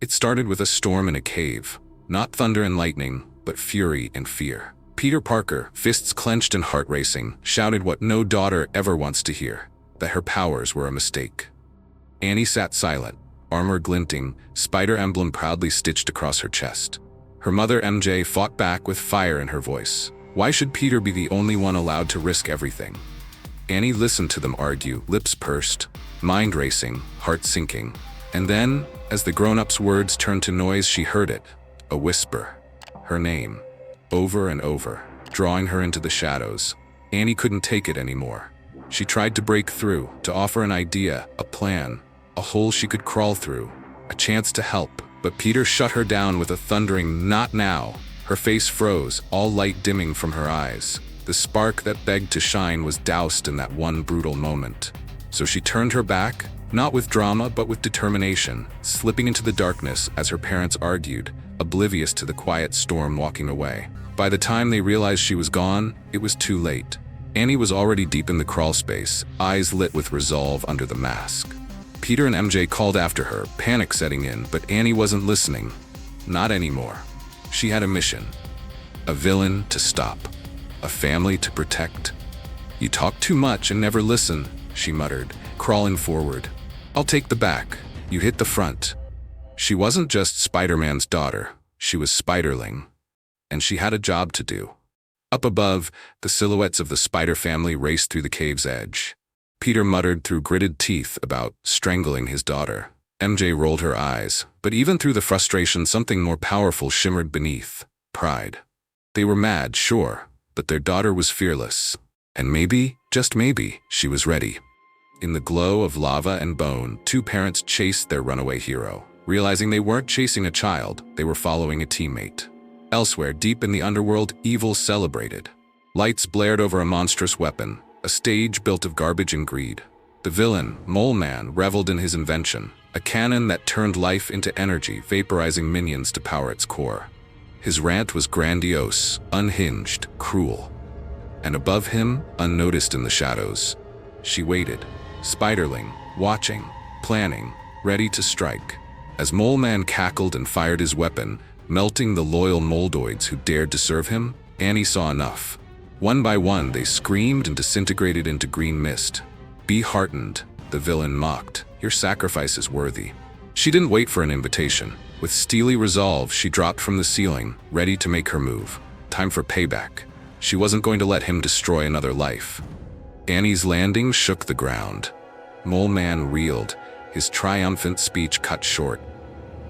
It started with a storm in a cave. Not thunder and lightning, but fury and fear. Peter Parker, fists clenched and heart racing, shouted what no daughter ever wants to hear, that her powers were a mistake. Annie sat silent, armor glinting, spider emblem proudly stitched across her chest. Her mother MJ fought back with fire in her voice. Why should Peter be the only one allowed to risk everything? Annie listened to them argue, lips pursed, mind racing, heart sinking. And then, as the grown-ups' words turned to noise, she heard it, a whisper. Her name, over and over, drawing her into the shadows. Annie couldn't take it anymore. She tried to break through, to offer an idea, a plan, a hole she could crawl through, a chance to help. But Peter shut her down with a thundering, "Not now." Her face froze, all light dimming from her eyes. The spark that begged to shine was doused in that one brutal moment. So she turned her back, not with drama but with determination, slipping into the darkness as her parents argued, oblivious to the quiet storm walking away. By the time they realized she was gone, it was too late. Annie was already deep in the crawl space, eyes lit with resolve under the mask. Peter and MJ called after her, panic setting in, but Annie wasn't listening. Not anymore. She had a mission. A villain to stop. A family to protect. "You talk too much and never listen," she muttered, crawling forward. "I'll take the back. You hit the front." She wasn't just Spider-Man's daughter. She was Spiderling. And she had a job to do. Up above, the silhouettes of the Spider family raced through the cave's edge. Peter muttered through gritted teeth about strangling his daughter. MJ rolled her eyes, but even through the frustration, something more powerful shimmered beneath. Pride. They were mad, sure, but their daughter was fearless. And maybe, just maybe, she was ready. In the glow of lava and bone, two parents chased their runaway hero. Realizing they weren't chasing a child, they were following a teammate. Elsewhere, deep in the underworld, evil celebrated. Lights blared over a monstrous weapon, a stage built of garbage and greed. The villain, Moleman, reveled in his invention, a cannon that turned life into energy, vaporizing minions to power its core. His rant was grandiose, unhinged, cruel. And above him, unnoticed in the shadows, she waited, Spiderling, watching, planning, ready to strike. As Moleman cackled and fired his weapon, melting the loyal moldoids who dared to serve him, Annie saw enough. One by one, they screamed and disintegrated into green mist. "Be heartened," the villain mocked. "Your sacrifice is worthy." She didn't wait for an invitation. With steely resolve, she dropped from the ceiling, ready to make her move. Time for payback. She wasn't going to let him destroy another life. Annie's landing shook the ground. Moleman reeled, his triumphant speech cut short.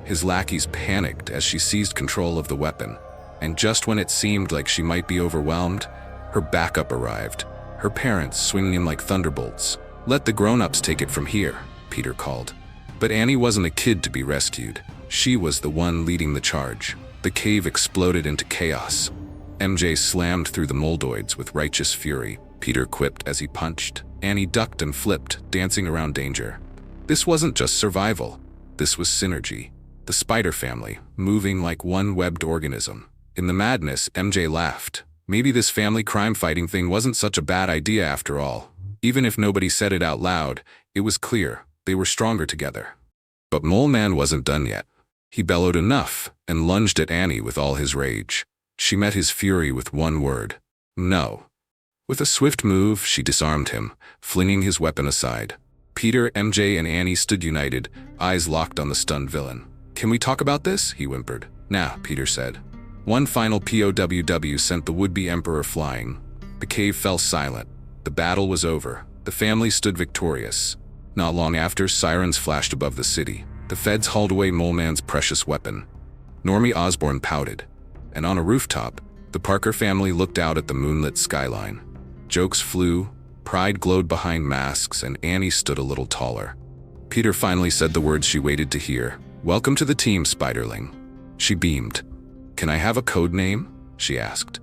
His lackeys panicked as she seized control of the weapon. And just when it seemed like she might be overwhelmed, her backup arrived, her parents swinging in like thunderbolts. "Let the grown-ups take it from here," Peter called. But Annie wasn't a kid to be rescued. She was the one leading the charge. The cave exploded into chaos. MJ slammed through the moldoids with righteous fury. Peter quipped as he punched. Annie ducked and flipped, dancing around danger. This wasn't just survival. This was synergy. The Spider family, moving like one webbed organism. In the madness, MJ laughed. Maybe this family crime-fighting thing wasn't such a bad idea after all. Even if nobody said it out loud, it was clear they were stronger together. But Moleman wasn't done yet. He bellowed enough and lunged at Annie with all his rage. She met his fury with one word: no. With a swift move, she disarmed him, flinging his weapon aside. Peter, MJ, and Annie stood united, eyes locked on the stunned villain. "Can we talk about this?" he whimpered. "Nah," Peter said. One final POWW sent the would-be emperor flying. The cave fell silent. The battle was over. The family stood victorious. Not long after, sirens flashed above the city. The feds hauled away Moleman's precious weapon. Normie Osborn pouted. And on a rooftop, the Parker family looked out at the moonlit skyline. Jokes flew, pride glowed behind masks, and Annie stood a little taller. Peter finally said the words she waited to hear. "Welcome to the team, Spiderling." She beamed. "Can I have a code name?" she asked.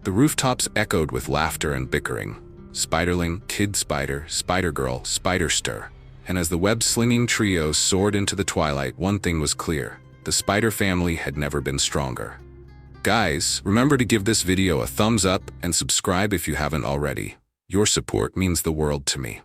The rooftops echoed with laughter and bickering. Spiderling, Kid Spider, Spider-Girl, Spider-Stir. And as the web-slinging trio soared into the twilight, one thing was clear. The Spider family had never been stronger. Guys, remember to give this video a thumbs up and subscribe if you haven't already. Your support means the world to me.